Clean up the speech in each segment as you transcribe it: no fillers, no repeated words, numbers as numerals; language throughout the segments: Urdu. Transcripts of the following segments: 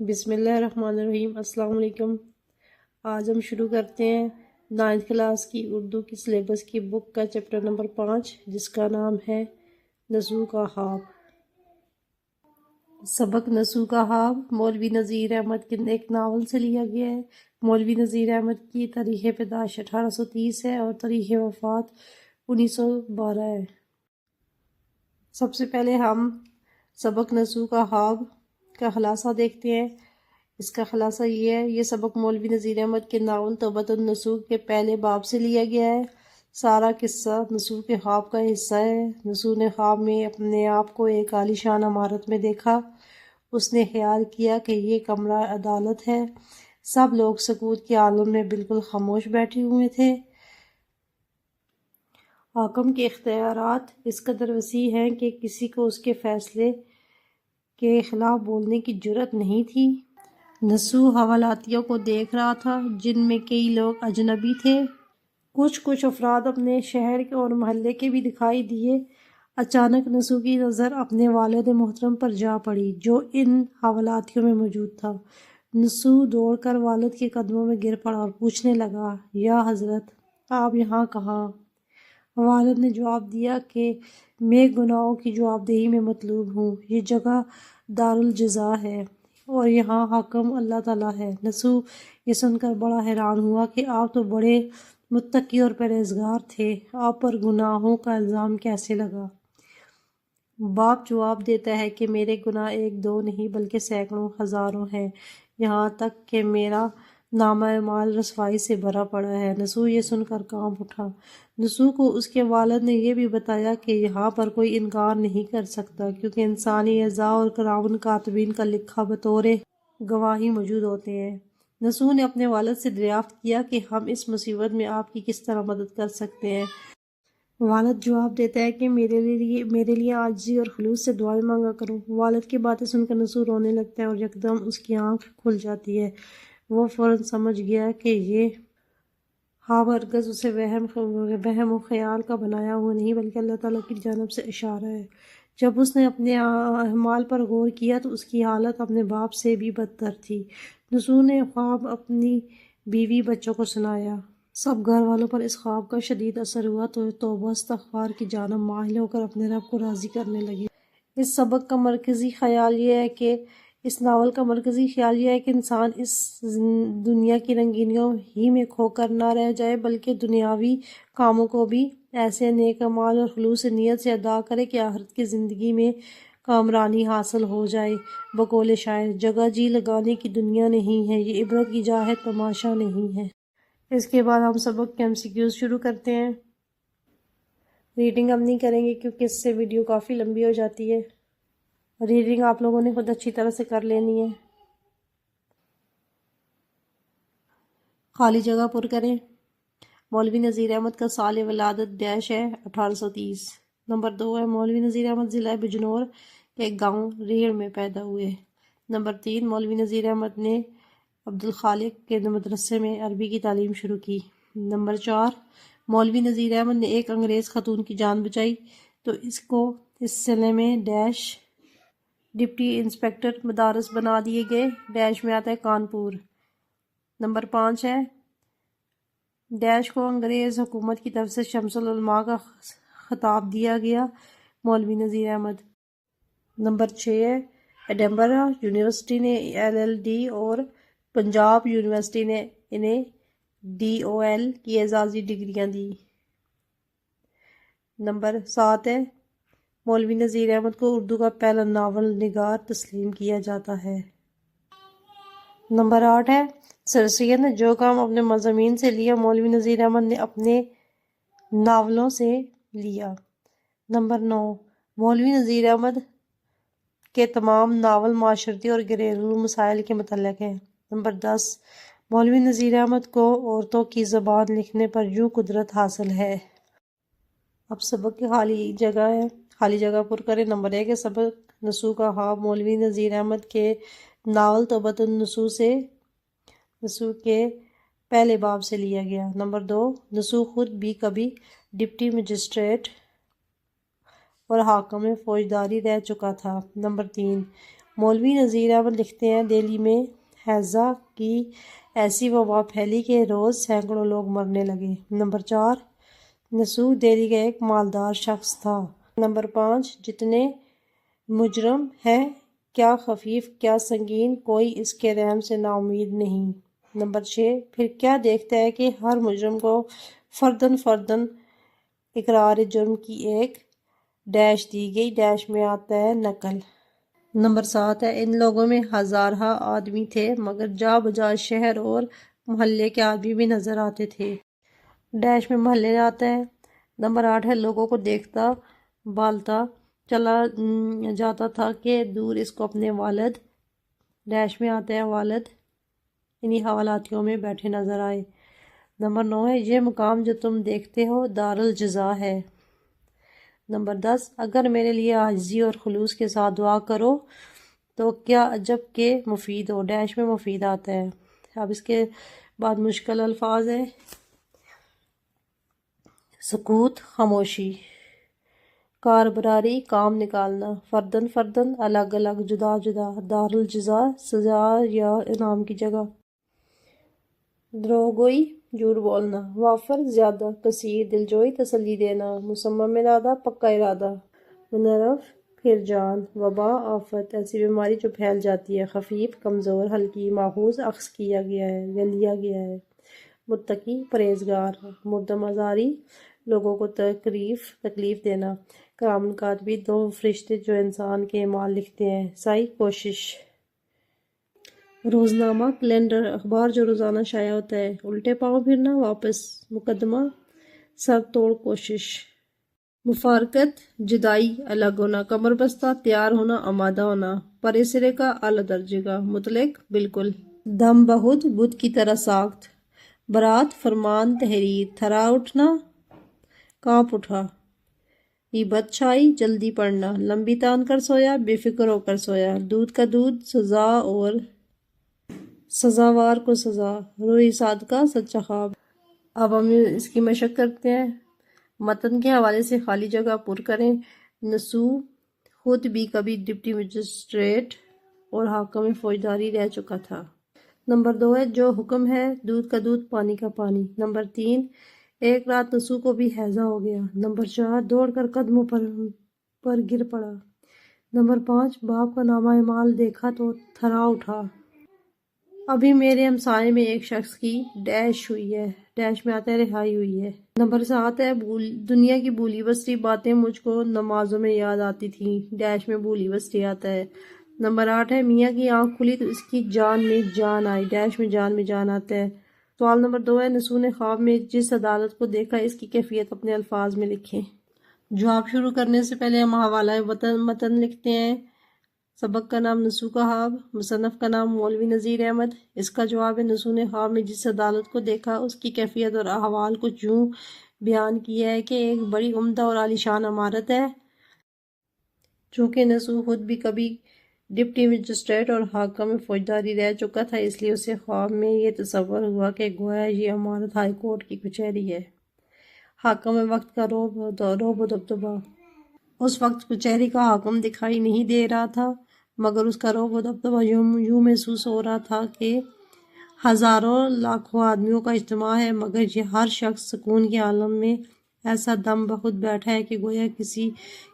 بسم اللہ الرحمن الرحیم۔ السلام علیکم۔ آج ہم شروع کرتے ہیں 9th کلاس کی اردو کی سلیبس کی بک کا چیپٹر نمبر 5 جس کا نام ہے نسو کا خواب۔ سبق نسو کا خواب مولوی نذیر احمد کے ایک ناول سے لیا گیا ہے۔ مولوی نذیر احمد کی تاریخ پیدائش 1830 ہے اور تاریخ وفات 1912 ہے۔ سب سے پہلے ہم سبق نسو کا خواب کا خلاصہ دیکھتے ہیں۔ اس کا خلاصہ یہ ہے، یہ سبق مولوی نذیر احمد کے ناول توبۃ النسو کے پہلے باب سے لیا گیا ہے۔ سارا قصہ نسو کے خواب کا حصہ ہے۔ نسو نے خواب میں اپنے آپ کو ایک عالیشان عمارت میں دیکھا۔ اس نے خیال کیا کہ یہ کمرہ عدالت ہے۔ سب لوگ سکوت کے عالم میں بالکل خاموش بیٹھے ہوئے تھے۔ حاکم کے اختیارات اس قدر وسیع ہیں کہ کسی کو اس کے فیصلے کے خلاف بولنے کی جرأت نہیں تھی۔ نسو حوالاتیوں کو دیکھ رہا تھا جن میں کئی لوگ اجنبی تھے۔ کچھ افراد اپنے شہر کے اور محلے کے بھی دکھائی دیے۔ اچانک نسو کی نظر اپنے والد محترم پر جا پڑی جو ان حوالاتیوں میں موجود تھا۔ نسو دوڑ کر والد کے قدموں میں گر پڑا اور پوچھنے لگا، یا حضرت، آپ یہاں کہاں؟ والد نے جواب دیا کہ میں گناہوں کی جواب دہی میں مطلوب ہوں۔ یہ جگہ دارالجزا ہے اور یہاں حاکم اللہ تعالیٰ ہے۔ نسو یہ سن کر بڑا حیران ہوا کہ آپ تو بڑے متقی اور پرہیزگار تھے، آپ پر گناہوں کا الزام کیسے لگا؟ باپ جواب دیتا ہے کہ میرے گناہ ایک دو نہیں بلکہ سینکڑوں ہزاروں ہیں، یہاں تک کہ میرا نامہ اعمال رسوائی سے بھرا پڑا ہے۔ نسو یہ سن کر کانپ اٹھا۔ نسو کو اس کے والد نے یہ بھی بتایا کہ یہاں پر کوئی انکار نہیں کر سکتا کیونکہ انسانی اعضاء اور کراون کاتبین کا لکھا بطور گواہی موجود ہوتے ہیں۔ نسو نے اپنے والد سے دریافت کیا کہ ہم اس مصیبت میں آپ کی کس طرح مدد کر سکتے ہیں۔ والد جواب دیتا ہے کہ میرے لیے عاجزی اور خلوص سے دعائیں مانگا کرو۔ والد کی باتیں سن کر نسو رونے لگتا ہے اور یکدم اس کی آنکھ کھل جاتی ہے۔ وہ فوراً سمجھ گیا کہ یہ خواب ہرگز اسے وہم و خیال کا بنایا ہوا نہیں بلکہ اللہ تعالیٰ کی جانب سے اشارہ ہے۔ جب اس نے اپنے اعمال پر غور کیا تو اس کی حالت اپنے باپ سے بھی بدتر تھی۔ نسو نے خواب اپنی بیوی بچوں کو سنایا۔ سب گھر والوں پر اس خواب کا شدید اثر ہوا تو توبہ استغفار کی جانب مائل ہو کر اپنے رب کو راضی کرنے لگے۔ اس سبق کا مرکزی خیال یہ ہے کہ اس ناول کا مرکزی خیال یہ ہے کہ انسان اس دنیا کی رنگینیوں ہی میں کھو کر نہ رہ جائے بلکہ دنیاوی کاموں کو بھی ایسے نیک اعمال اور خلوص نیت سے ادا کرے کہ آخرت کی زندگی میں کامرانی حاصل ہو جائے۔ بقول شاعر، جگہ جی لگانے کی دنیا نہیں ہے، یہ عبرت کی جا ہے تماشا نہیں ہے۔ اس کے بعد ہم سبق کے MCQs شروع کرتے ہیں۔ ریڈنگ ہم نہیں کریں گے کیونکہ اس سے ویڈیو کافی لمبی ہو جاتی ہے۔ ریڈنگ آپ لوگوں نے خود اچھی طرح سے کر لینی ہے۔ خالی جگہ پر کریں۔ مولوی نذیر احمد کا سال ولادت ڈیش ہے 1830۔ نمبر 2 ہے مولوی نذیر احمد ضلع بجنور کے ایک گاؤں ریڑھ میں پیدا ہوئے۔ نمبر 3 مولوی نذیر احمد نے عبدالخالق کے مدرسے میں عربی کی تعلیم شروع کی۔ نمبر 4 مولوی نذیر احمد نے ایک انگریز خاتون کی جان بچائی تو اس کو اس سلسلے میں ڈیش ڈپٹی انسپکٹر مدارس بنا دیے گئے۔ ڈیش میں آتا ہے کانپور۔ نمبر 5 ہے ڈیش کو انگریز حکومت کی طرف سے شمس العلماء کا خطاب دیا گیا۔ مولوی نذیر احمد۔ نمبر 6 ہے ایڈنبرا یونیورسٹی نے LLD اور پنجاب یونیورسٹی نے انہیں DOL کی اعزازی ڈگریاں دی۔ نمبر 7 ہے مولوی نذیر احمد کو اردو کا پہلا ناول نگار تسلیم کیا جاتا ہے۔ نمبر 8 ہے سر سید نے جو کام اپنے مضامین سے لیا مولوی نذیر احمد نے اپنے ناولوں سے لیا۔ نمبر 9 مولوی نذیر احمد کے تمام ناول معاشرتی اور گھریلو مسائل کے متعلق ہیں۔ نمبر 10 مولوی نذیر احمد کو عورتوں کی زبان لکھنے پر یوں قدرت حاصل ہے۔ اب سبق کی خالی جگہ ہے، خالی جگہ پر کریں۔ نمبر 1 ہے سبق نسو کا خواب مولوی نذیر احمد کے ناول توبۃ النسو کے پہلے باب سے لیا گیا۔ نمبر 2 نسو خود بھی کبھی ڈپٹی مجسٹریٹ اور حاکم فوجداری رہ چکا تھا۔ نمبر 3 مولوی نذیر احمد لکھتے ہیں دہلی میں ہیضہ کی ایسی وبا پھیلی کہ روز سینکڑوں لوگ مرنے لگے۔ نمبر 4، نسو دہلی کا ایک مالدار شخص تھا۔ نمبر 5، جتنے مجرم ہیں کیا خفیف کیا سنگین، کوئی اس کے رحم سے نا امید نہیں۔ نمبر 6، پھر کیا دیکھتا ہے کہ ہر مجرم کو فرداً فرداً اقرار جرم کی ایک ڈیش دی گئی، ڈیش میں آتا ہے نقل۔ نمبر 7 ہے، ان لوگوں میں ہزارہ آدمی تھے مگر جا بجا شہر اور محلے کے آدمی بھی نظر آتے تھے، ڈیش میں محلے آتا ہے۔ نمبر 8 ہے، لوگوں کو دیکھتا بھالتا چلا جاتا تھا کہ دور اس کو اپنے والد، ڈیش میں آتا ہے والد، انہی حوالاتیوں میں بیٹھے نظر آئے۔ نمبر 9 ہے، یہ مقام جو تم دیکھتے ہو دارالجزا ہے۔ نمبر 10، اگر میرے لیے عاجزی اور خلوص کے ساتھ دعا کرو تو کیا عجب کہ مفید ہو، ڈیش میں مفید آتا ہے۔ اب اس کے بعد مشکل الفاظ ہے۔ سکوت خاموشی، کاربراری کام نکالنا، فردن فردن الگ الگ جدا جدا، دارالجزا سزا یا انعام کی جگہ، دروغگوئی جھوٹ بولنا، وافر زیادہ، کثیر دلجوئی تسلی دینا، مصمم ارادہ پکا ارادہ، منرف پھر جان، وبا آفت ایسی بیماری جو پھیل جاتی ہے، خفیف کمزور، ہلکی ماخوذ اخذ کیا گیا ہے یا لیا گیا ہے، متقی پرہیزگار، مردم آزاری لوگوں کو تکلیف دینا، کرام کاتبین دو فرشتے جو انسان کے اعمال لکھتے ہیں، سعی کوشش، روزنامہ کیلنڈر اخبار جو روزانہ شائع ہوتا ہے، الٹے پاؤں پھرنا واپس، مقدمہ سر توڑ کوشش، مفارقت جدائی الگ ہونا، کمر بستہ تیار ہونا آمادہ ہونا، پرے سرے کا اعلیٰ درجے کا، مطلق بالکل، دم بہد بت کی طرح ساخت، برات فرمان تحریر، تھرا اٹھنا کانپ اٹھا، غیبت چھائی جلدی پڑنا، لمبی تان کر سویا بے فکر ہو کر سویا، دودھ کا دودھ سزا اور سزاوار کو سزا، روئی صادقہ سچا خواب۔ اب ہم اس کی مشق کرتے ہیں۔ متن کے حوالے سے خالی جگہ پر کریں۔ نسو خود بھی کبھی ڈپٹی مجسٹریٹ اور حاکم فوجداری رہ چکا تھا۔ نمبر 2 ہے، جو حکم ہے دودھ کا دودھ پانی کا پانی۔ نمبر 3، ایک رات نسو کو بھی ہیضہ ہو گیا۔ نمبر 4، دوڑ کر قدموں پر گر پڑا۔ نمبر 5، باپ کا نامہ اعمال دیکھا تو تھرا اٹھا۔ ابھی میرے ہمسائے میں ایک شخص کی ڈیش ہوئی ہے، ڈیش میں آتا ہے رہائی ہوئی ہے۔ نمبر 7 ہے، دنیا کی بھولی بسری باتیں مجھ کو نمازوں میں یاد آتی تھیں، ڈیش میں بھولی بسری آتا ہے۔ نمبر 8 ہے، میاں کی آنکھ کھلی تو اس کی جان میں جان آئی، ڈیش میں جان آتا ہے۔ سوال نمبر 2 ہے، نسو نے خواب میں جس عدالت کو دیکھا اس کی کیفیت اپنے الفاظ میں لکھیں۔ جواب شروع کرنے سے پہلے ہم حوالہ متن لکھتے ہیں۔ سبق کا نام نسو کا خواب، مصنف کا نام مولوی نذیر احمد۔ اس کا جواب ہے، نسو نے خواب میں جس عدالت کو دیکھا اس کی کیفیت اور احوال کچھ یوں بیان کیا ہے کہ ایک بڑی عمدہ اور عالیشان عمارت ہے۔ چونکہ نسو خود بھی کبھی ڈپٹی مجسٹریٹ اور حاکم فوجداری رہ چکا تھا، اس لیے اسے خواب میں یہ تصور ہوا کہ گویا یہ عمارت ہائی کورٹ کی کچہری ہے۔ حاکم وقت کا روب و دبدبہ، اس وقت کچہری کا حاکم دکھائی نہیں دے رہا تھا مگر اس کا روب و دبدبہ یوں محسوس ہو رہا تھا کہ ہزاروں لاکھوں آدمیوں کا اجتماع ہے مگر یہ ہر شخص سکون کے عالم میں ایسا دم بخود بیٹھا ہے کہ گویا کسی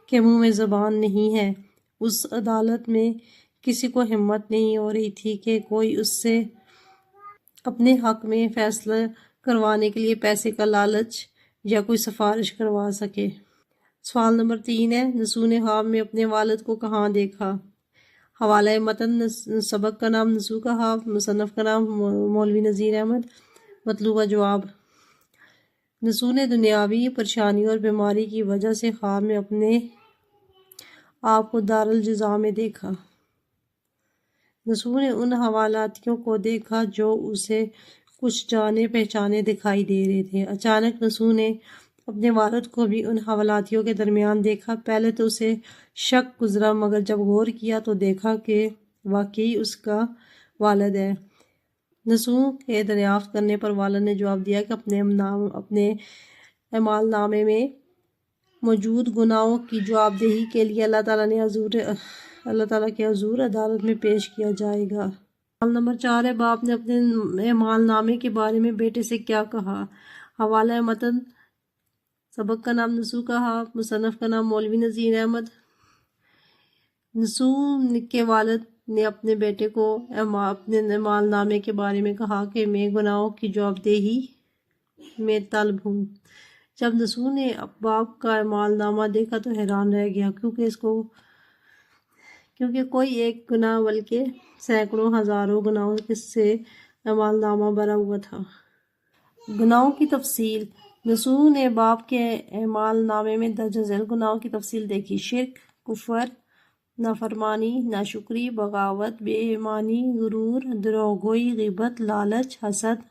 کے منہ میں زبان نہیں ہے۔ اس عدالت میں کسی کو ہمت نہیں ہو رہی تھی کہ کوئی اس سے اپنے حق میں فیصلہ کروانے کے لیے پیسے کا لالچ یا کوئی سفارش کروا سکے۔ سوال نمبر 3 ہے، نسو نے خواب میں اپنے والد کو کہاں دیکھا؟ حوالہ متن، سبق کا نام نسو کا خواب، مصنف کا نام مولوی نذیر احمد۔ مطلوبہ جواب، نسو نے دنیاوی پریشانی اور بیماری کی وجہ سے خواب میں اپنے آپ کو دارالجزا میں دیکھا۔ نسو نے ان حوالاتیوں کو دیکھا جو اسے کچھ جانے پہچانے دکھائی دے رہے تھے۔ اچانک نسو نے اپنے والد کو بھی ان حوالاتیوں کے درمیان دیکھا۔ پہلے تو اسے شک گزرا مگر جب غور کیا تو دیکھا کہ واقعی اس کا والد ہے۔ نسو کے دریافت کرنے پر والد نے جواب دیا کہ اپنے اعمال نامے میں موجود گناہوں کی جواب دہی کے لیے اللہ تعالیٰ نے اللہ تعالیٰ کے حضور عدالت میں پیش کیا جائے گا۔ سوال نمبر 4 ہے، باپ نے اپنے اعمال نامے کے بارے میں بیٹے سے کیا کہا؟ حوالہ متن، سبق کا نام نسو کہا، مصنف کا نام مولوی نذیر احمد۔ نسو کے والد نے اپنے بیٹے کو اپنے اعمال نامے کے بارے میں کہا کہ میں گناہوں کی جواب دہی میں طلب ہوں۔ جب نسو نے باپ کا اعمال نامہ دیکھا تو حیران رہ گیا، کیونکہ کوئی ایک گناہ بلکہ سینکڑوں ہزاروں گناہوں سے اعمال نامہ بھرا ہوا تھا۔ گناہوں کی تفصیل۔ نسو نے باپ کے اعمال نامے میں درج ذیل گناہوں کی تفصیل دیکھی: شرک، کفر، نافرمانی، ناشکری، بغاوت، بے ایمانی، غرور، دروغگوئی، غیبت، لالچ، حسد،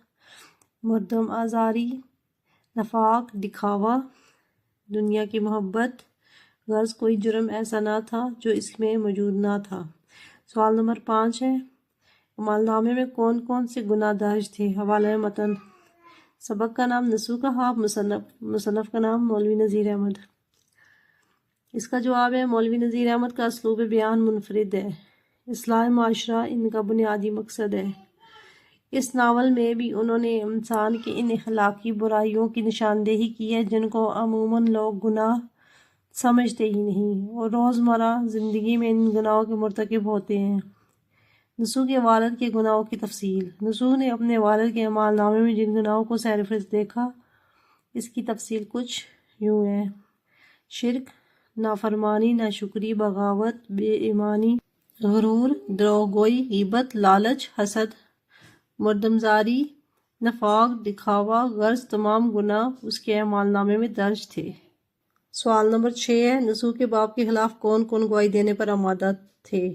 مردم آزاری، نفاق، دکھاوا، دنیا کی محبت۔ غرض کوئی جرم ایسا نہ تھا جو اس میں موجود نہ تھا۔ سوال نمبر 5 ہے، اعمال نامے میں کون کون سے گناہ درج تھے؟ حوالہ متن، سبق کا نام نسو کہا، مصنف کا نام مولوی نذیر احمد۔ اس کا جواب ہے مولوی نذیر احمد کا اسلوب بیان منفرد ہے، اصلاح معاشرہ ان کا بنیادی مقصد ہے۔ اس ناول میں بھی انہوں نے انسان کی ان اخلاقی برائیوں کی نشاندہی کی ہے جن کو عموماً لوگ گناہ سمجھتے ہی نہیں اور روزمرہ زندگی میں ان گناہوں کے مرتکب ہوتے ہیں۔ نسو کے والد کے گناہوں کی تفصیل۔ نسو نے اپنے والد کے اعمال نامے میں جن گناہوں کو سیر فہرست دیکھا، اس کی تفصیل کچھ یوں ہے: شرک، نافرمانی، ناشکری، بغاوت، بے ایمانی، غرور، دروغگوئی، غیبت، لالچ، حسد، مردمزاری، نفاق، دکھاوا۔ غرض تمام گناہ اس کے اعمال نامے میں درج تھے۔ سوال نمبر 6 ہے، نسو کے باپ کے خلاف کون کون گواہی دینے پر آمادہ تھے؟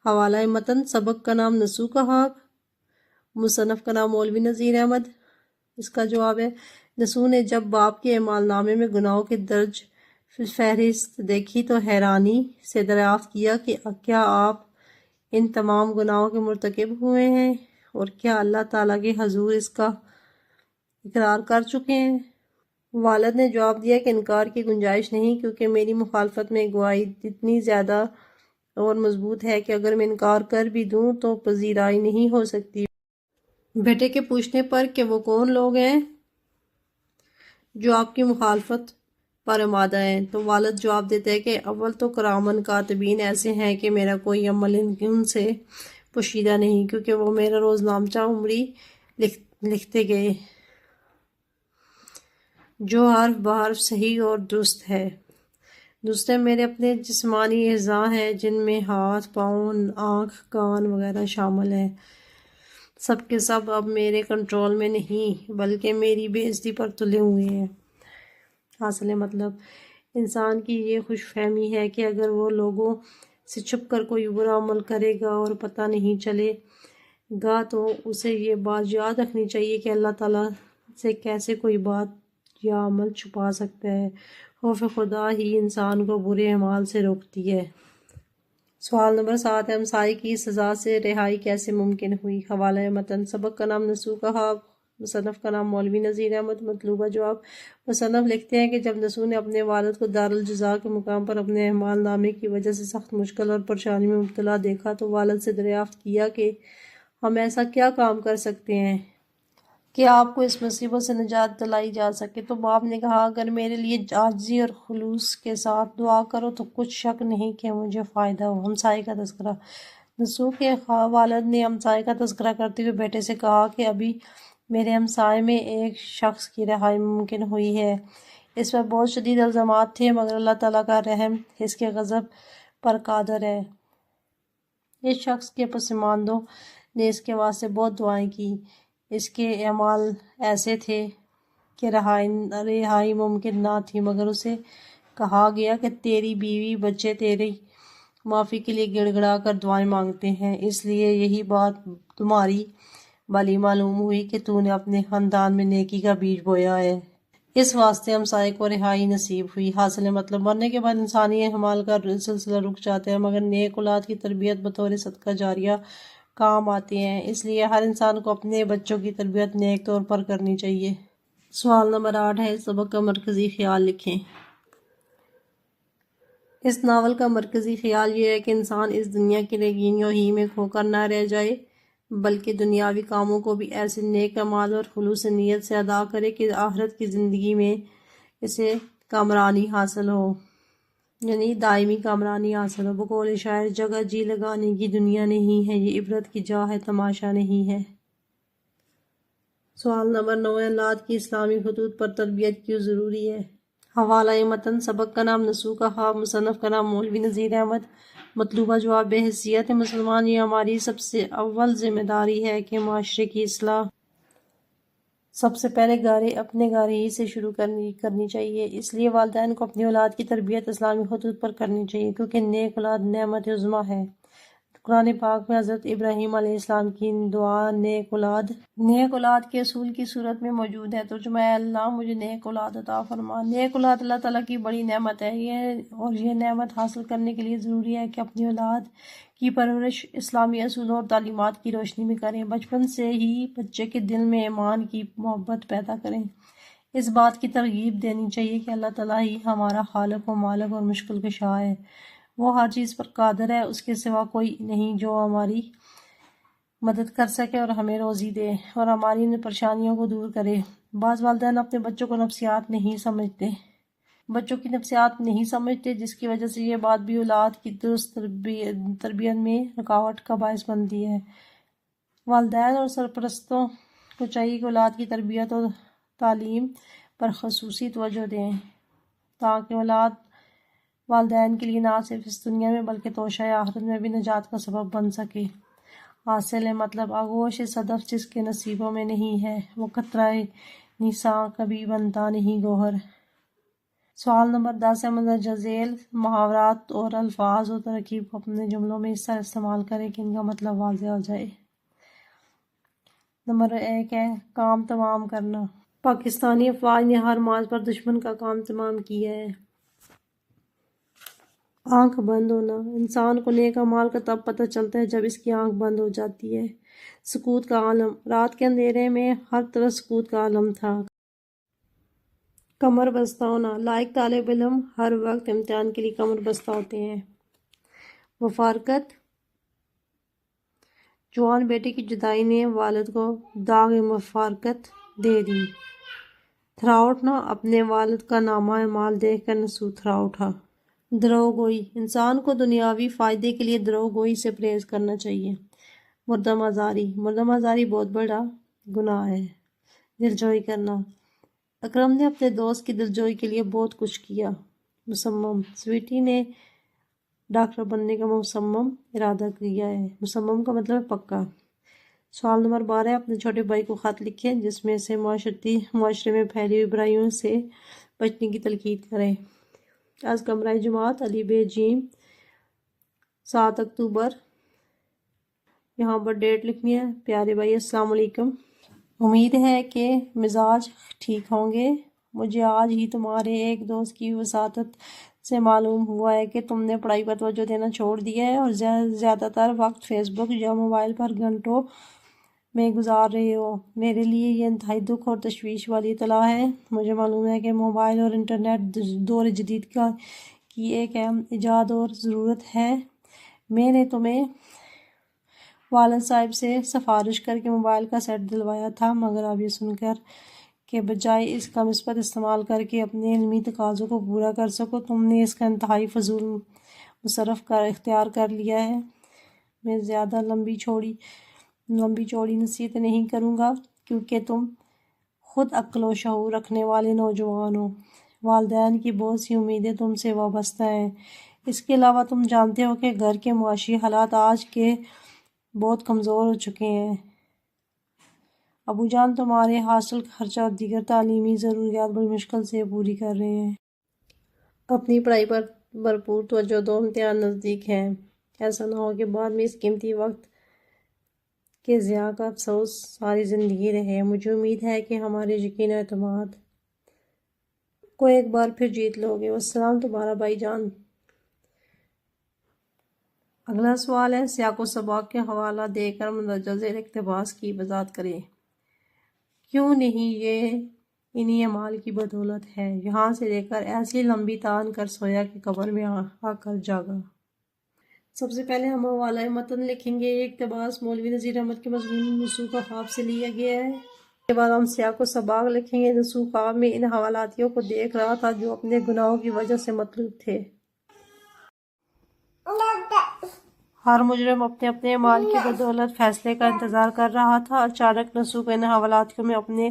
حوالہ متن، سبق کا نام نسو کہا، مصنف کا نام مولوی نذیر احمد۔ اس کا جواب ہے نسو نے جب باپ کے اعمال نامے میں گناہوں کے درج فہرست دیکھی تو حیرانی سے دریافت کیا کہ کیا آپ ان تمام گناہوں کے مرتکب ہوئے ہیں اور کیا اللہ تعالیٰ کے حضور اس کا اقرار کر چکے ہیں؟ والد نے جواب دیا کہ انکار کی گنجائش نہیں، کیونکہ میری مخالفت میں گواہی اتنی زیادہ اور مضبوط ہے کہ اگر میں انکار کر بھی دوں تو پذیرائی نہیں ہو سکتی۔ بیٹے کے پوچھنے پر کہ وہ کون لوگ ہیں جو آپ کی مخالفت پر آمادہ ہیں، تو والد جواب دیتے ہیں کہ اول تو کرامن کاتبین ایسے ہیں کہ میرا کوئی عمل ان سے پوشیدہ نہیں، کیونکہ وہ میرا روز نامچہ عمری لکھتے گئے جو حرف بحرف صحیح اور درست ہے۔ دوسرے میرے اپنے جسمانی اعضاء ہیں جن میں ہاتھ، پاؤں، آنکھ، کان وغیرہ شامل ہیں۔ سب کے سب اب میرے کنٹرول میں نہیں بلکہ میری بے عزتی پر تلے ہوئے ہیں۔ حاصل مطلب انسان کی یہ خوش فہمی ہے کہ اگر وہ لوگوں سے چھپ کر کوئی برا عمل کرے گا اور پتہ نہیں چلے گا تو اسے یہ بات یاد رکھنی چاہیے کہ اللہ تعالیٰ سے کیسے کوئی بات یا عمل چھپا سکتا ہے۔ خوف خدا ہی انسان کو برے اعمال سے روکتی ہے۔ سوال نمبر 7 ہے، ہمسائے کی سزا سے رہائی کیسے ممکن ہوئی؟ حوالہ متن، سبق کا نام نسو کہا، مصنف کا نام مولوی نذیر احمد۔ مطلوبہ جواب۔ مصنف لکھتے ہیں کہ جب نسو نے اپنے والد کو دارالجزا کے مقام پر اپنے اعمال نامے کی وجہ سے سخت مشکل اور پریشانی میں مبتلا دیکھا تو والد سے دریافت کیا کہ ہم ایسا کیا کام کر سکتے ہیں کہ آپ کو اس مصیبت سے نجات دلائی جا سکے؟ تو باپ نے کہا، اگر میرے لیے عاجزی اور خلوص کے ساتھ دعا کرو تو کچھ شک نہیں کہ مجھے فائدہ ہو۔ ہمسائے کا تذکرہ۔ نسو کے والد نے ہمسائے کا تذکرہ کرتے ہوئے بیٹے سے کہا کہ ابھی میرے ہمسائے میں ایک شخص کی رہائی ممکن ہوئی ہے، اس پر بہت شدید الزامات تھے مگر اللہ تعالیٰ کا رحم اس کے غضب پر قادر ہے۔ اس شخص کے پسماندوں نے اس کے واسطے بہت دعائیں کی۔ اس کے اعمال ایسے تھے کہ رہائی ممکن نہ تھی مگر اسے کہا گیا کہ تیری بیوی بچے تیری معافی کے لیے گڑ گڑا کر دعائیں مانگتے ہیں، اس لیے یہی بات تمہاری بھلی معلوم ہوئی کہ تو نے اپنے خاندان میں نیکی کا بیج بویا ہے۔ اس واسطے ہمسائے کو رہائی نصیب ہوئی۔ حاصل مطلب مرنے کے بعد انسانی اعمال کا سلسلہ رک جاتا ہے مگر نیک اولاد کی تربیت بطور صدقہ جاریہ کام آتے ہیں، اس لیے ہر انسان کو اپنے بچوں کی تربیت نیک طور پر کرنی چاہیے۔ سوال نمبر 8 ہے، سبق کا مرکزی خیال لکھیں۔ اس ناول کا مرکزی خیال یہ ہے کہ انسان اس دنیا کی رنگینیوں ہی میں کھو کر نہ رہ جائے، بلکہ دنیاوی کاموں کو بھی ایسے نیک اعمال اور خلوص نیت سے ادا کرے کہ آخرت کی زندگی میں اسے کامرانی حاصل ہو، یعنی دائمی کامرانی حاصل ہو۔ بقول شاعر، جگہ جی لگانے کی دنیا نہیں ہے، یہ عبرت کی جا ہے، تماشا نہیں ہے۔ سوال نمبر 9 ہے، اولاد کی اسلامی خطوط پر تربیت کیوں ضروری ہے؟ حوالہ متن، سبق کا نام نسو کا خواب، مصنف کا نام مولوی نذیر احمد۔ مطلوبہ جواب، بحیثیت مسلمان یہ ہماری سب سے اول ذمہ داری ہے کہ معاشرے کی اصلاح سب سے پہلے اپنے گھر ہی سے شروع کرنی چاہیے۔ اس لیے والدین کو اپنی اولاد کی تربیت اسلامی خطوط پر کرنی چاہیے، کیونکہ نیک اولاد نعمت عظمیٰ ہے۔ قرآن پاک میں حضرت ابراہیم علیہ السلام کی دعا نیک اولاد کے اصول کی صورت میں موجود ہے۔ ترجمہ، اے اللہ مجھے نیک اولاد عطا فرما۔ نیک اولاد اللہ تعالیٰ کی بڑی نعمت ہے، یہ نعمت حاصل کرنے کے لیے ضروری ہے کہ اپنی اولاد کی پرورش اسلامی اصولوں اور تعلیمات کی روشنی میں کریں۔ بچپن سے ہی بچے کے دل میں ایمان کی محبت پیدا کریں۔ اس بات کی ترغیب دینی چاہیے کہ اللہ تعالیٰ ہی ہمارا خالق و مالک اور مشکل کشا ہے، وہ ہر چیز پر قادر ہے، اس کے سوا کوئی نہیں جو ہماری مدد کر سکے اور ہمیں روزی دے اور ہماری ان پریشانیوں کو دور کرے۔ بعض والدین اپنے بچوں کی نفسیات نہیں سمجھتے، جس کی وجہ سے یہ بات بھی اولاد کی درست تربیت میں رکاوٹ کا باعث بنتی ہے۔ والدین اور سرپرستوں کو چاہیے کہ اولاد کی تربیت اور تعلیم پر خصوصی توجہ دیں تاکہ اولاد والدین کے لیے نہ صرف اس دنیا میں بلکہ توشہ آخرت میں بھی نجات کا سبب بن سکے۔ حاصل مطلب، آغوش صدف جس کے نصیبوں میں نہیں ہے، وہ قطرہ نثار کبھی بنتا نہیں گوہر۔ سوال نمبر 10 ہے، مندرجہ ذیل محاورات اور الفاظ و ترکیب کو اپنے جملوں میں اس طرح استعمال کریں کہ ان کا مطلب واضح ہو جائے۔ نمبر 1 ہے، کام تمام کرنا۔ پاکستانی افواج نے ہر مارچ پر دشمن کا کام تمام کیا ہے۔ آنکھ بند ہونا، انسان کو نیک اعمال کا تب پتہ چلتا ہے جب اس کی آنکھ بند ہو جاتی ہے۔ سکوت کا عالم، رات کے اندھیرے میں ہر طرف سکوت کا عالم تھا۔ کمر بستہ ہونا، لائق طالب علم ہر وقت امتحان کے لیے کمر بستہ ہوتے ہیں۔ مفارقت، جوان بیٹے کی جدائی نے والد کو داغ مفارقت دے دی۔ تھرا اٹھنا، اپنے والد کا نامہ اعمال دیکھ کر نسو تھرا اٹھا۔ دروغ گوئی، انسان کو دنیاوی فائدے کے لیے دروغ گوئی سے پرہیز کرنا چاہیے۔ مردم آزاری بہت بڑا گناہ ہے۔ دلجوئی کرنا، اکرم نے اپنے دوست کی دلجوئی کے لیے بہت کچھ کیا۔ مصمم، سویٹی نے ڈاکٹر بننے کا مصمم ارادہ کیا ہے۔ مصمم کا مطلب ہے پکا۔ سوال نمبر 12، اپنے چھوٹے بھائی کو خط لکھیں جس میں سے معاشرے میں پھیلی ہوئی برائیوں سے بچنے کی تلقین کریں۔ آج کمرہ جماعت علی بے جیم 7 اکتوبر، یہاں پر ڈیٹ لکھنی ہے۔ پیارے بھائی السلام علیکم، امید ہے کہ مزاج ٹھیک ہوں گے۔ مجھے آج ہی تمہارے ایک دوست کی وساطت سے معلوم ہوا ہے کہ تم نے پڑھائی پر توجہ دینا چھوڑ دیا ہے اور زیادہ تر وقت فیس بک یا موبائل پر گھنٹوں میں گزار رہے ہو۔ میرے لیے یہ انتہائی دکھ اور تشویش والی اطلاع ہے۔ مجھے معلوم ہے کہ موبائل اور انٹرنیٹ دور جدید کی ایک اہم ایجاد اور ضرورت ہے۔ میں نے تمہیں والد صاحب سے سفارش کر کے موبائل کا سیٹ دلوایا تھا، مگر اب یہ سن کر کہ بجائے اس کا مثبت استعمال کر کے اپنے علمی تقاضوں کو پورا کر سکو، تم نے اس کا انتہائی فضول مصرف اختیار کر لیا ہے۔ میں زیادہ لمبی چوڑی نصیحت نہیں کروں گا کیونکہ تم خود عقل و شعور رکھنے والے نوجوان ہو۔ والدین کی بہت سی امیدیں تم سے وابستہ ہیں۔ اس کے علاوہ تم جانتے ہو کہ گھر کے معاشی حالات آج کے بہت کمزور ہو چکے ہیں۔ ابو جان تمہارے ہاسٹل خرچہ اور دیگر تعلیمی ضروریات بڑی مشکل سے پوری کر رہے ہیں۔ اپنی پڑھائی پر بھرپور توجہ دو، امتحان نزدیک ہے۔ ایسا نہ ہو کہ بعد میں اس قیمتی وقت کے ضیاع کا افسوس ساری زندگی رہے۔ مجھے امید ہے کہ ہمارے یقین و اعتماد کو ایک بار پھر جیت لو گے۔ والسلام، تمہارا بھائی جان۔ اگلا سوال ہے، سیاق و سباق کے حوالہ دے کر مندرجہ ذیل اقتباس کی وضاحت کریں۔ کیوں نہیں یہ انہی اعمال کی بدولت ہے۔ یہاں سے لے کر ایسی لمبی تان کر سویا کہ قبر میں آ کر جاگا۔ سب سے پہلے ہم حوالہ متن لکھیں گے۔ یہ اقتباس مولوی نذیر احمد کے مضمون نصوح کا خواب سے لیا گیا ہے۔ اس کے بعد ہم سیاق و سباق لکھیں گے۔ نصوح خواب میں ان حوالاتیوں کو دیکھ رہا تھا جو اپنے گناہوں کی وجہ سے مطلوب تھے۔ ہر مجرم اپنے اپنے اعمال کی بدولت فیصلے کا انتظار کر رہا تھا۔ اچانک نصوح کو ان حوالاتیوں میں اپنے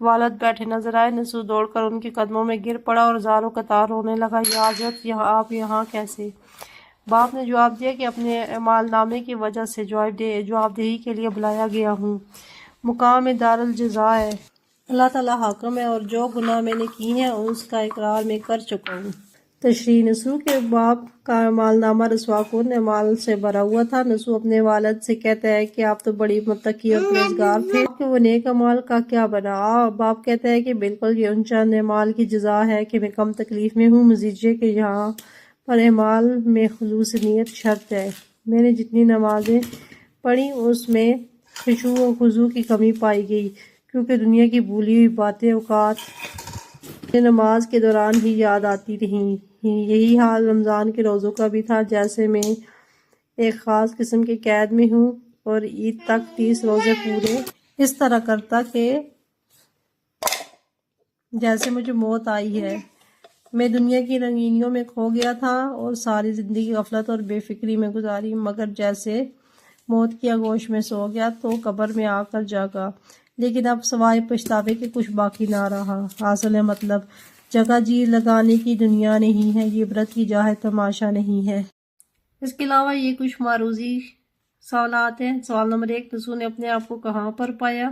والد بیٹھے نظر آئے۔ نصوح دوڑ کر ان کے قدموں میں گر پڑا اور زاروں قطار رونے لگا، یا حضرت آپ یہاں کیسے؟ باپ نے جواب دیا کہ اپنے اعمال نامے کی وجہ سے جواب دہی کے لیے بلایا گیا ہوں۔ مقام دار الجزا ہے۔ اللہ تعالیٰ حاکم ہے اور جو گناہ میں نے کی ہیں اس کا اقرار میں کر چکا ہوں۔ تشریح۔ نصوح کے باپ کا اعمال نامہ رسوا کن اعمال سے بھرا ہوا تھا۔ نصوح اپنے والد سے کہتا ہے کہ آپ تو بڑی متقی اور پرہیزگار تھے، کہ وہ نیک اعمال کا کیا بنا؟ باپ کہتا ہے کہ بالکل، یہ ان چند اعمال کی جزا ہے کہ میں کم تکلیف میں ہوں۔ مزید یہ کہ یہاں پر اعمال میں خلوص نیت شرط ہے۔ میں نے جتنی نمازیں پڑھیں اس میں خشوع و خضوع کی کمی پائی گئی، کیونکہ دنیا کی بھولی ہوئی باتیں اوقات مجھے نماز کے دوران ہی یاد آتی رہیں۔ یہی حال رمضان کے روزوں کا بھی تھا۔ جیسے میں ایک خاص قسم کے قید میں ہوں اور عید تک 30 روزے پورے اس طرح کرتا کہ جیسے مجھے موت آئی ہے۔ میں دنیا کی رنگینیوں میں کھو گیا تھا اور ساری زندگی غفلت اور بے فکری میں گزاری، مگر جیسے موت کی آغوش میں سو گیا تو قبر میں آ کر جاگا۔ لیکن اب سوائے پچھتاوے کے کچھ باقی نہ رہا۔ حاصل ہے مطلب، جگہ جی لگانے کی دنیا نہیں ہے، یہ عبرت کی جا ہے، تماشا نہیں ہے۔ اس کے علاوہ یہ کچھ معروضی سوالات ہیں۔ سوال نمبر 1، نصوح نے اپنے آپ کو کہاں پر پایا؟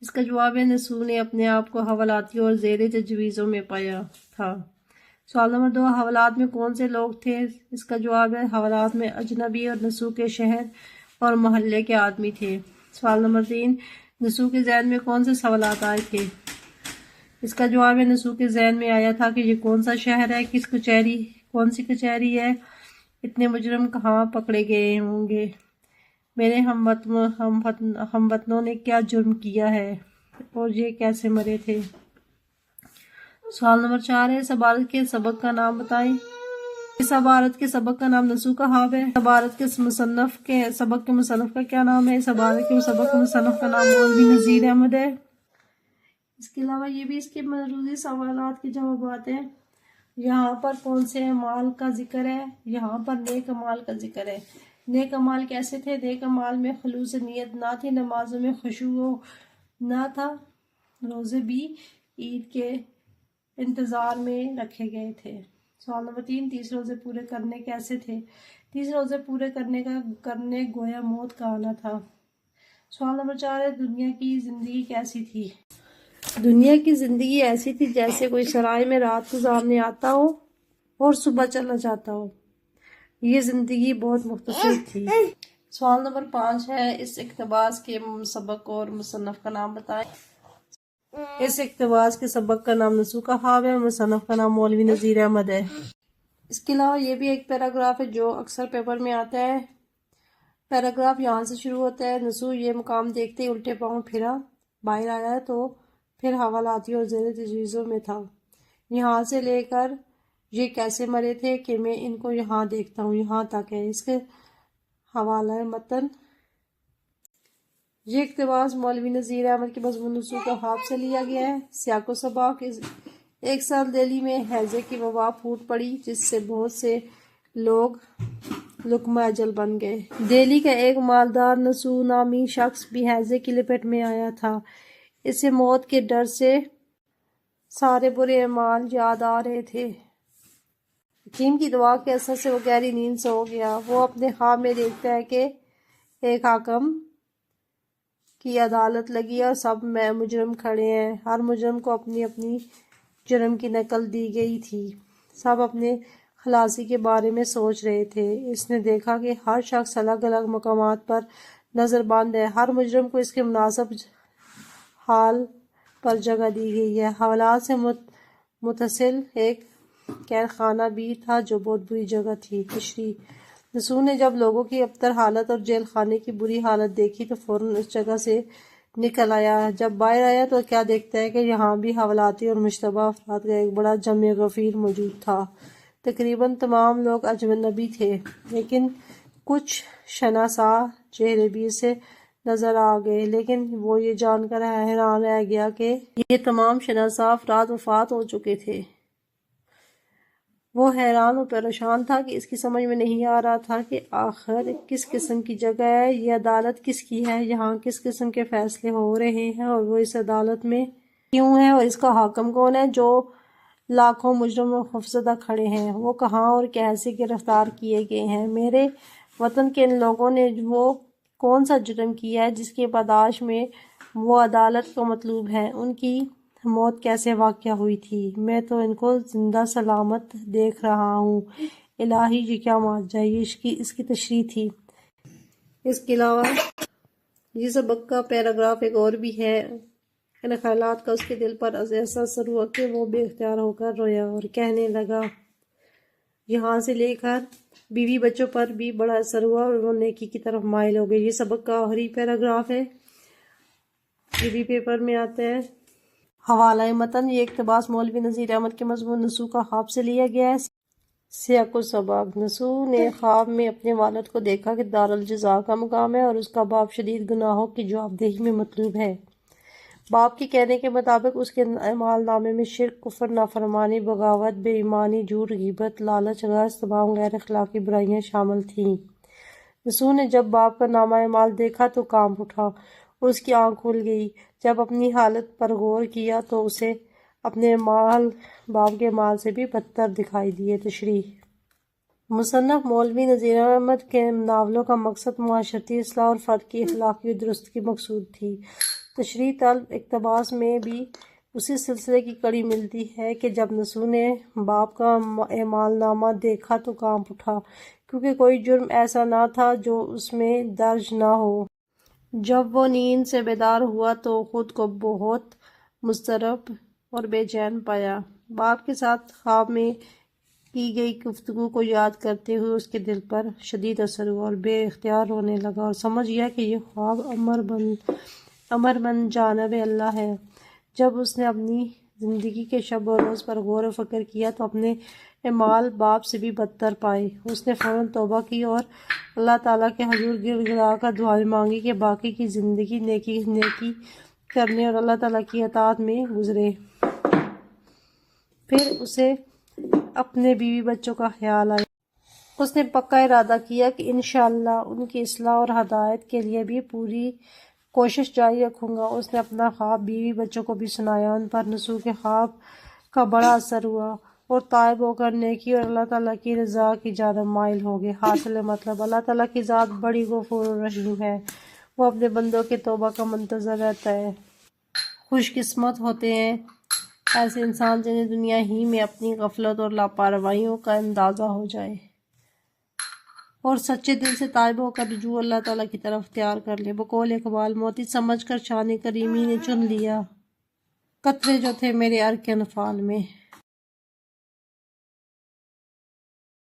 اس کا جواب ہے، نصوح نے اپنے آپ کو حوالاتیوں اور زیر تجویزوں میں پایا تھا۔ سوال نمبر 2، حوالات میں کون سے لوگ تھے؟ اس کا جواب ہے، حوالات میں اجنبی اور نصوح کے شہر اور محلے کے آدمی تھے۔ سوال نمبر 3، نصوح کے ذہن میں کون سے سوالات آئے تھے؟ اس کا جواب ہے، نصوح کے ذہن میں آیا تھا کہ یہ کون سا شہر ہے، کون سی کچہری ہے، اتنے مجرم کہاں پکڑے گئے ہوں گے، میرے ہم وطنوں نے کیا جرم کیا ہے اور یہ کیسے مرے تھے۔ سوال نمبر 4 ہے، اس عبارت کے سبق کا نام بتائیں۔ اس عبارت کے سبق کا نام نصوح کا خواب ہے۔ اس عبارت کے سبق کے مصنف کا کیا نام ہے؟ اس عبارت کے سبق کے مصنف کا نام مولوی نذیر احمد ہے۔ اس کے علاوہ یہ بھی اس کے معروضی سوالات کے جوابات ہیں۔ یہاں پر کون سے اعمال کا ذکر ہے؟ یہاں پر نیک اعمال کا ذکر ہے۔ نیک اعمال کیسے تھے؟ نیک اعمال میں خلوص نیت نہ تھی، نمازوں میں خشوع نہ تھا، روزے بھی عید کے انتظار میں رکھے گئے تھے۔ سوال نمبر 3، 30 روزے پورے کرنے کیسے تھے؟ 30 روزے پورے کرنے گویا موت کا آنا تھا۔ سوال نمبر 4 ہے، دنیا کی زندگی کیسی تھی؟ دنیا کی زندگی ایسی تھی جیسے کوئی سرائے میں رات گزارنے آتا ہو اور صبح چلا جاتا ہو۔ یہ زندگی بہت مختصر تھی۔ سوال نمبر 5 ہے، اس اقتباس کے سبق اور مصنف کا نام بتائیں۔ اس اقتباس کے سبق کا نام نصوح کا خواب ہے، مصنف کا نام مولوی نذیر احمد ہے۔ اس کے علاوہ یہ بھی ایک پیراگراف ہے جو اکثر پیپر میں آتا ہے۔ پیراگراف یہاں سے شروع ہوتا ہے، نصوح یہ مقام دیکھتے ہی الٹے پاؤں پھرا باہر آیا تو پھر حوالاتیوں اور زیر تجویزوں میں تھا۔ یہاں سے لے کر یہ کیسے مرے تھے کہ میں ان کو یہاں دیکھتا ہوں، یہاں تک ہے۔ اس کے حوالہ متن۔ یہ اقتباس مولوی نذیر احمد کے مضمون نصوح کا خواب سے لیا گیا ہے۔ سیاق و سباق: ایک سال دہلی میں ہیضے کی وبا پھوٹ پڑی جس سے بہت سے لوگ لقمہ اجل بن گئے۔ دہلی کا ایک مالدار نصوح نامی شخص بھی ہیضے کی لپیٹ میں آیا تھا۔ اسے موت کے ڈر سے سارے برے اعمال یاد آ رہے تھے۔ حکیم کی دعا کے اثر سے وہ گہری نیند سو گیا۔ وہ اپنے خواب میں دیکھتا ہے کہ ایک حاکم کی عدالت لگی اور سب مجرم کھڑے ہیں۔ ہر مجرم کو اپنی اپنی جرم کی نقل دی گئی تھی۔ سب اپنے خلاصی کے بارے میں سوچ رہے تھے۔ اس نے دیکھا کہ ہر شخص الگ الگ مقامات پر نظر بند ہے۔ ہر مجرم کو اس کے مناسب حال پر جگہ دی گئی ہے۔ حوالات سے متصل ایک قید خانہ بھی تھا جو بہت بری جگہ تھی۔ تشریح: نصوح نے جب لوگوں کی ابتر حالت اور جیل خانے کی بری حالت دیکھی تو فوراً اس جگہ سے نکل آیا۔ جب باہر آیا تو کیا دیکھتا ہے کہ یہاں بھی حوالاتی اور مشتبہ افراد کا ایک بڑا جمع غفیر موجود تھا۔ تقریباً تمام لوگ اجنبی تھے، لیکن کچھ شناسا چہرے بھی اسے نظر آ گئے، لیکن وہ یہ جان کر حیران رہ گیا کہ یہ تمام شناسا افراد وفات ہو چکے تھے۔ وہ حیران و پریشان تھا کہ اس کی سمجھ میں نہیں آ رہا تھا کہ آخر کس قسم کی جگہ ہے، یہ عدالت کس کی ہے، یہاں کس قسم کے فیصلے ہو رہے ہیں، اور وہ اس عدالت میں کیوں ہے، اور اس کا حاکم کون ہے جو لاکھوں مجرم و خوفزدہ کھڑے ہیں، وہ کہاں اور کیسے گرفتار کیے گئے ہیں، میرے وطن کے ان لوگوں نے وہ کون سا جرم کیا ہے جس کے پاداش میں وہ عدالت کو مطلوب ہے، ان کی موت کیسے واقع ہوئی تھی، میں تو ان کو زندہ سلامت دیکھ رہا ہوں، الہی یہ کیا معجزہ ہے۔ یہ اس کی تشریح تھی۔ اس کے علاوہ یہ سبق کا پیراگراف ایک اور بھی ہے۔ ان خیالات کا اس کے دل پر ایسا اثر ہوا کہ وہ بے اختیار ہو کر رویا اور کہنے لگا، یہاں سے لے کر بیوی بچوں پر بھی بڑا اثر ہوا اور وہ نیکی کی طرف مائل ہو گئے۔ یہ سبق کا آخری پیراگراف ہے، یہ بھی پیپر میں آتا ہے۔ حوالہ متن، یہ اقتباس مولوی نذیر احمد کے مضمون نسو کا خواب سے لیا گیا ہے۔ سیاق و سباق: نسو نے خواب میں اپنے والد کو دیکھا کہ دارالجزا کا مقام ہے اور اس کا باپ شدید گناہوں کی جواب دہی میں مطلوب ہے۔ باپ کے کہنے کے مطابق اس کے اعمال نامے میں شرک، کفر، نافرمانی، بغاوت، بے ایمانی، جھوٹ، غیبت، لالچ، غرض، تمام غیر اخلاقی برائیاں شامل تھیں۔ نسو نے جب باپ کا نامہ اعمال دیکھا تو کانپ اٹھا اور اس کی آنکھ کھل گئی۔ جب اپنی حالت پر غور کیا تو اسے اپنے اعمال باپ کے اعمال سے بھی بدتر دکھائی دیے۔ تشریح: مصنف مولوی نذیر احمد کے ناولوں کا مقصد معاشرتی اصلاح اور فرد کی اخلاقی درستی مقصود تھی۔ تشریح طلب اقتباس میں بھی اسی سلسلے کی کڑی ملتی ہے کہ جب نسو نے باپ کا اعمال نامہ دیکھا تو کانپ اٹھا، کیونکہ کوئی جرم ایسا نہ تھا جو اس میں درج نہ ہو۔ جب وہ نیند سے بیدار ہوا تو خود کو بہت مضطرب اور بے چین پایا۔ باپ کے ساتھ خواب میں کی گئی گفتگو کو یاد کرتے ہوئے اس کے دل پر شدید اثر ہوا اور بے اختیار رونے لگا اور سمجھ گیا کہ یہ خواب امر من جانب اللہ ہے۔ جب اس نے اپنی زندگی کے شب و روز پر غور و فکر کیا تو اپنے اعمال باپ سے بھی بدتر پائے۔ اس نے فوراً توبہ کی اور اللہ تعالیٰ کے حضور گر گڑا کر دعائیں مانگی کہ باقی کی زندگی نیکی کرنے اور اللہ تعالیٰ کی اطاعت میں گزرے۔ پھر اسے اپنے بیوی بچوں کا خیال آیا۔ اس نے پکا ارادہ کیا کہ انشاءاللہ ان کی اصلاح اور ہدایت کے لیے بھی پوری کوشش جاری رکھوں گا۔ اس نے اپنا خواب بیوی بچوں کو بھی سنایا۔ ان پر نسو کے خواب کا بڑا اثر ہوا اور تائب ہو کر نیکی اور اللہ تعالیٰ کی رضا کی جانب مائل ہو گئے۔ حاصل مطلب: اللہ تعالیٰ کی ذات بڑی غفور و رحیم ہے، وہ اپنے بندوں کے توبہ کا منتظر رہتا ہے۔ خوش قسمت ہوتے ہیں ایسے انسان جنہیں دنیا ہی میں اپنی غفلت اور لاپرواہیوں کا اندازہ ہو جائے اور سچے دل سے تائب ہو کر رجوع اللہ تعالیٰ کی طرف اختیار کر لے۔ بقول اقبال: موتی سمجھ کر شان کریمی نے چن لیا قطرے جو تھے میرے عرق انفال میں۔